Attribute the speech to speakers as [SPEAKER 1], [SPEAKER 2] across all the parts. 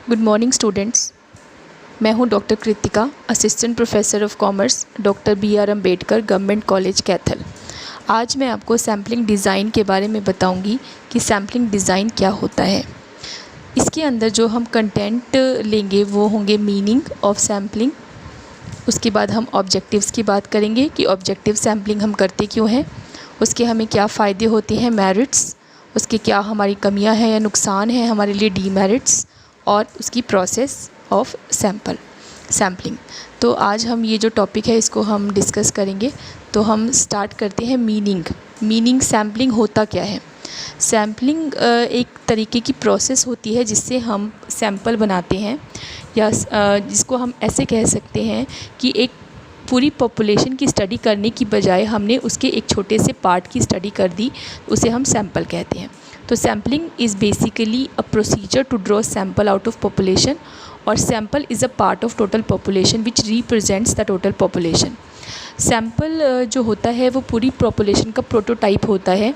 [SPEAKER 1] Good morning students. मैं हूं doctor Kritika, assistant professor of commerce, doctor BR Ambedkar government college Kaithal. आज मैं आपको सैम्पलिंग डिज़ाइन के बारे में बताऊंगी कि सैम्पलिंग डिज़ाइन क्या होता है। इसके अंदर जो हम कंटेंट लेंगे वो होंगे मीनिंग ऑफ सैम्पलिंग। उसके बाद हम ऑब्जेक्टिव्स की बात करेंगे कि ऑब्जेक्टिव सैम्पलिंग हम करते क्यों हैं, उसके हमें क्या फ़ायदे होते हैं, मेरिट्स, उसके क्या हमारी कमियां हैं या नुकसान हैं हमारे लिए, डीमेरिट्स, और उसकी प्रोसेस ऑफ सैम्पलिंग। तो आज हम ये जो टॉपिक है इसको हम डिस्कस करेंगे। तो हम स्टार्ट करते हैं मीनिंग सैम्पलिंग होता क्या है। सैम्पलिंग एक तरीके की प्रोसेस होती है जिससे हम सैंपल बनाते हैं, या जिसको हम ऐसे कह सकते हैं कि एक पूरी पॉपुलेशन की स्टडी करने की बजाय हमने उसके एक छोटे से पार्ट की स्टडी कर दी, उसे हम सैंपल कहते हैं। तो sampling is basically a procedure to draw sample out of population, और sample is a part of total population which represents the total population. Sample जो होता है वो पूरी पॉपुलेशन का प्रोटोटाइप होता है,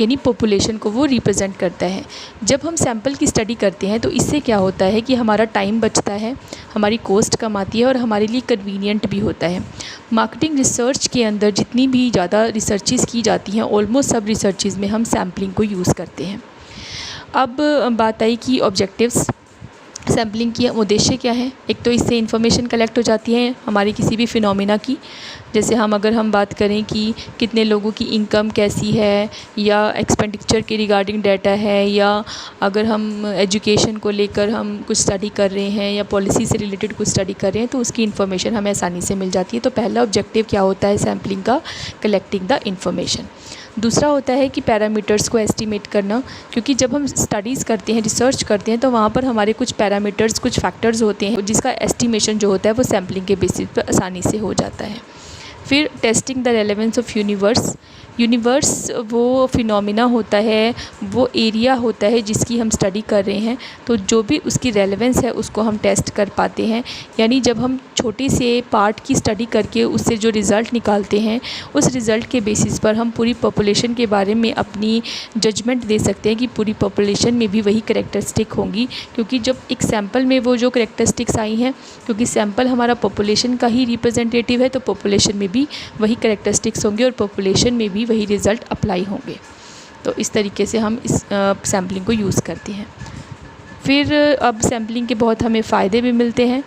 [SPEAKER 1] यानी पॉपुलेशन को वो रिप्रेजेंट करता है। जब हम सैंपल की स्टडी करते हैं तो इससे क्या होता है कि हमारा टाइम बचता है, हमारी कॉस्ट कम आती है और हमारे लिए कन्वीनियंट भी होता है। मार्केटिंग रिसर्च के अंदर जितनी भी ज़्यादा रिसर्चेज़ की जाती हैं, ऑलमोस्ट सब रिसर्चेज़ में हम सैम्पलिंग को यूज़ करते हैं। अब बात आई कि ऑब्जेक्टिव्स सैम्पलिंग की उद्देश्य क्या है। एक तो इससे इन्फॉर्मेशन कलेक्ट हो जाती है हमारी किसी भी फिनोमिना की, जैसे अगर हम बात करें कि कितने लोगों की इनकम कैसी है, या एक्सपेंडिचर के रिगार्डिंग डाटा है, या अगर हम एजुकेशन को लेकर हम कुछ स्टडी कर रहे हैं या पॉलिसी से रिलेटेड कुछ स्टडी कर रहे हैं, तो उसकी इन्फॉर्मेशन हमें आसानी से मिल जाती है। तो पहला ऑब्जेक्टिव क्या होता है सैम्पलिंग का, कलेक्टिंग द इन्फॉर्मेशन। दूसरा होता है कि पैरामीटर्स को एस्टिमेट करना, क्योंकि जब हम स्टडीज़ करते हैं, रिसर्च करते हैं, तो वहाँ पर हमारे कुछ पैरामीटर्स, कुछ फैक्टर्स होते हैं जिसका एस्टिमेशन जो होता है वो सैम्पलिंग के बेसिस पर आसानी से हो जाता है। फिर testing the relevance of universe वो फिनोमिना होता है, वो एरिया होता है जिसकी हम स्टडी कर रहे हैं, तो जो भी उसकी रेलेवेंस है उसको हम टेस्ट कर पाते हैं। यानी जब हम छोटे से पार्ट की स्टडी करके उससे जो रिज़ल्ट निकालते हैं, उस रिज़ल्ट के बेसिस पर हम पूरी पॉपुलेशन के बारे में अपनी जजमेंट दे सकते हैं कि पूरी पॉपुलेशन में भी वही करैक्टरिस्टिक होंगी, क्योंकि जब एक सैम्पल में वो जो करैक्टरिस्टिक्स आई हैं, क्योंकि सैम्पल हमारा पॉपुलेशन का ही रिप्रेजेंटेटिव है, तो पॉपुलेशन में भी वही करैक्टरिस्टिक्स होंगे और पॉपुलेशन में भी वही रिज़ल्ट अप्लाई होंगे। तो इस तरीके से हम इस सैम्पलिंग को यूज़ करते हैं। फिर अब सैम्पलिंग के बहुत हमें फ़ायदे भी मिलते हैं,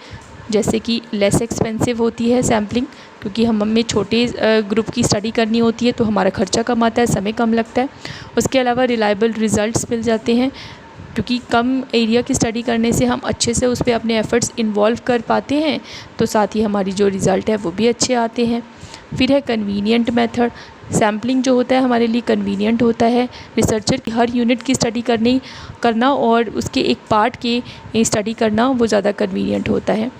[SPEAKER 1] जैसे कि लेस एक्सपेंसिव होती है सैम्पलिंग, क्योंकि हमें छोटे ग्रुप की स्टडी करनी होती है तो हमारा खर्चा कम आता है, समय कम लगता है। उसके अलावा रिलायबल रिज़ल्ट्स मिल जाते हैं, क्योंकि कम एरिया की स्टडी करने से हम अच्छे से उस पर अपने एफ़र्ट्स इन्वॉल्व कर पाते हैं, तो साथ ही हमारी जो रिज़ल्ट है वो भी अच्छे आते हैं। फिर है कन्वीनियंट मेथड। सैम्पलिंग जो होता है हमारे लिए कन्वीनियंट होता है। रिसर्चर की हर यूनिट की स्टडी करना और उसके एक पार्ट की स्टडी करना वो ज़्यादा कन्वीनियंट होता है।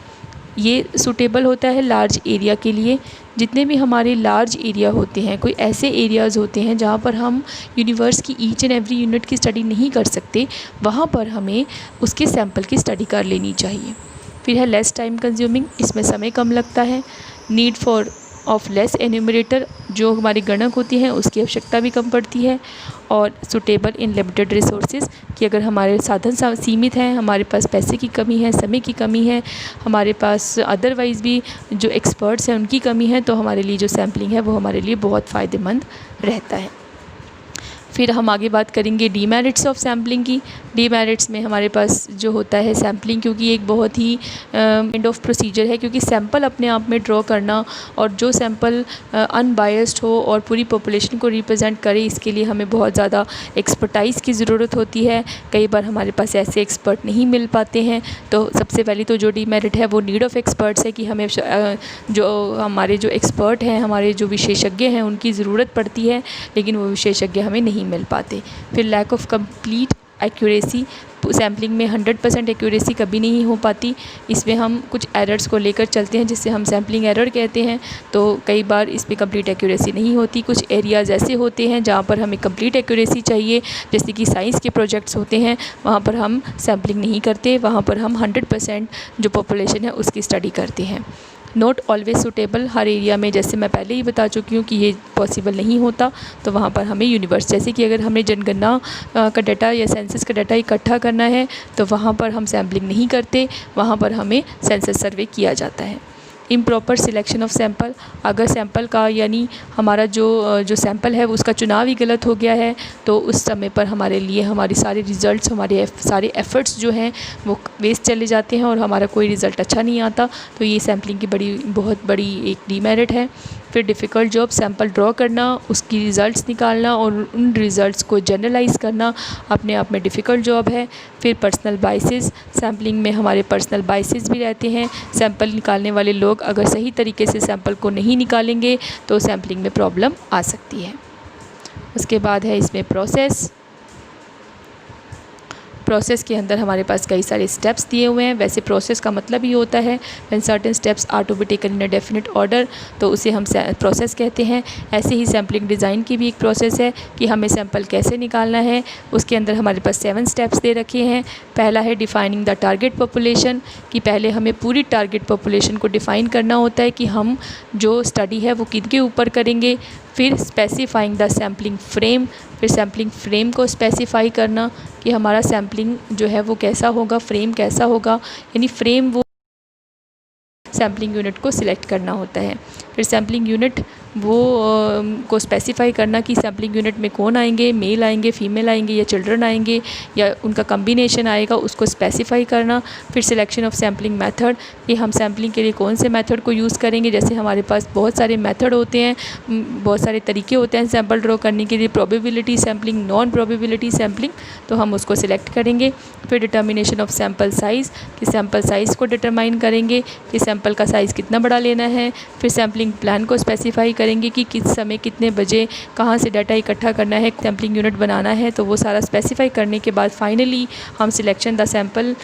[SPEAKER 1] ये सूटेबल होता है लार्ज एरिया के लिए। जितने भी हमारे लार्ज एरिया होते हैं, कोई ऐसे एरियाज़ होते हैं जहाँ पर हम यूनिवर्स की ईच एंड एवरी यूनिट की स्टडी नहीं कर सकते, वहाँ पर हमें उसके सैम्पल की स्टडी कर लेनी चाहिए। फिर है लेस टाइम कंज्यूमिंग, इसमें समय कम लगता है। Need for of less enumerator, जो हमारी गणक होती हैं उसकी आवश्यकता भी कम पड़ती है। और सुटेबल इन लिमिटेड रिसोर्सेज, कि अगर हमारे साधन सीमित हैं, हमारे पास पैसे की कमी है, समय की कमी है, हमारे पास अदरवाइज़ भी जो एक्सपर्ट्स हैं उनकी कमी है, तो हमारे लिए जो सैम्पलिंग है वो हमारे लिए बहुत फ़ायदेमंद रहता है। फिर हम आगे बात करेंगे डीमेरिट्स ऑफ सैम्पलिंग की। डीमेरिट्स में हमारे पास जो होता है सैम्पलिंग, क्योंकि एक बहुत ही काइंड ऑफ प्रोसीजर है, क्योंकि सैम्पल अपने आप में ड्रॉ करना और जो सैम्पल अनबायस्ड हो और पूरी पॉपुलेशन को रिप्रेजेंट करे, इसके लिए हमें बहुत ज़्यादा एक्सपर्टाइज़ की ज़रूरत होती है। कई बार हमारे पास ऐसे एक्सपर्ट नहीं मिल पाते हैं। तो सबसे पहले तो जो डीमेरिट है वो नीड ऑफ एक्सपर्ट्स है, कि हमें जो हमारे जो एक्सपर्ट हैं, हमारे जो विशेषज्ञ हैं, उनकी ज़रूरत पड़ती है, लेकिन वो विशेषज्ञ हमें नहीं मिल पाते। फिर lack of complete accuracy, sampling में 100% एक्यूरेसी कभी नहीं हो पाती। इसमें हम कुछ एरर्स को लेकर चलते हैं, जिससे हम सैम्पलिंग एरर कहते हैं। तो कई बार इस पर कंप्लीट एक्यूरेसी नहीं होती। कुछ एरियाज़ ऐसे होते हैं जहाँ पर हमें कंप्लीट एक्यूरेसी चाहिए, जैसे कि साइंस के प्रोजेक्ट्स होते हैं, वहाँ पर हम सैम्पलिंग नहीं करते, वहाँ पर हम 100% जो पॉपुलेशन है उसकी स्टडी करते हैं। Not always suitable, her area में जैसे मैं पहले ही बता चुकी हूँ कि ये पॉसिबल नहीं होता, तो वहाँ पर हमें यूनिवर्स, जैसे कि अगर हमें जनगणना का डाटा या सेंसस का डाटा इकट्ठा करना है तो वहाँ पर हम सैम्पलिंग नहीं करते, वहाँ पर हमें सेंसस सर्वे किया जाता है। इम्प्रॉपर सिलेक्शन ऑफ सैंपल, अगर सैंपल का यानी हमारा जो सैंपल है उसका चुनाव ही गलत हो गया है तो उस समय पर हमारे लिए हमारी सारे रिज़ल्ट्स, हमारे सारे एफ़र्ट्स जो हैं वो वेस्ट चले जाते हैं और हमारा कोई रिज़ल्ट अच्छा नहीं आता। तो ये सैम्पलिंग की बहुत बड़ी एक डीमेरिट है। फिर डिफ़िकल्ट जॉब, सैंपल ड्रॉ करना, उसकी रिज़ल्ट्स निकालना और उन रिज़ल्ट्स को जनरलाइज़ करना अपने आप में डिफ़िकल्ट जॉब है। फिर पर्सनल बायसेस, सैम्पलिंग में हमारे पर्सनल बायसेस भी रहते हैं। सैंपल निकालने वाले लोग अगर सही तरीके से सैंपल को नहीं निकालेंगे तो सैम्पलिंग में प्रॉब्लम आ सकती है। उसके बाद है इसमें प्रोसेस के अंदर हमारे पास कई सारे स्टेप्स दिए हुए हैं। वैसे प्रोसेस का मतलब ही होता है when certain steps are to be taken in a definite order, तो उसे हम प्रोसेस कहते हैं। ऐसे ही सैम्पलिंग डिज़ाइन की भी एक प्रोसेस है कि हमें सैंपल कैसे निकालना है। उसके अंदर हमारे पास 7 स्टेप्स दे रखे हैं। पहला है डिफ़ाइनिंग द टारगेट पॉपुलेशन, कि पहले हमें पूरी टारगेट पॉपुलेशन को डिफ़ाइन करना होता है कि हम जो स्टडी है वो किसके ऊपर करेंगे। फिर स्पेसिफाइंग द सैम्पलिंग फ्रेम, फिर सैम्पलिंग फ्रेम को स्पेसिफाई करना कि हमारा सैम्पलिंग जो है वो कैसा होगा, फ्रेम कैसा होगा, यानी फ्रेम वो सैम्पलिंग यूनिट को सिलेक्ट करना होता है। फिर सैम्पलिंग यूनिट वो को स्पेसिफाई करना कि सैम्पलिंग यूनिट में कौन आएंगे, मेल आएंगे, फीमेल आएंगे या चिल्ड्रन आएंगे या उनका कम्बिनेशन आएगा, उसको स्पेसिफाई करना। फिर सिलेक्शन ऑफ सैम्पलिंग मेथड, कि हम सैम्पलिंग के लिए कौन से मेथड को यूज़ करेंगे। जैसे हमारे पास बहुत सारे मेथड होते हैं, बहुत सारे तरीके होते हैं सैम्पल ड्रॉ करने के लिए, probability sampling, non probability sampling, तो हम उसको सिलेक्ट करेंगे। फिर डिटर्मिनेशन ऑफ सैम्पल साइज़, कि सैम्पल साइज़ को डिटरमाइन करेंगे कि सैम्पल का साइज़ कितना बड़ा लेना है। फिर सैम्पलिंग प्लान को स्पेसिफाई करेंगे कि किस समय, कितने बजे, कहाँ से डाटा इकट्ठा करना है, सैम्पलिंग यूनिट बनाना है, तो वो सारा स्पेसिफाई करने के बाद फाइनली हम सिलेक्टिंग द सैंपल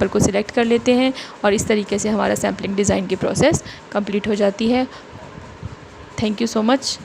[SPEAKER 1] को सिलेक्ट कर लेते हैं और इस तरीके से हमारा सैम्पलिंग डिज़ाइन की प्रोसेस कंप्लीट हो जाती है। Thank you so much.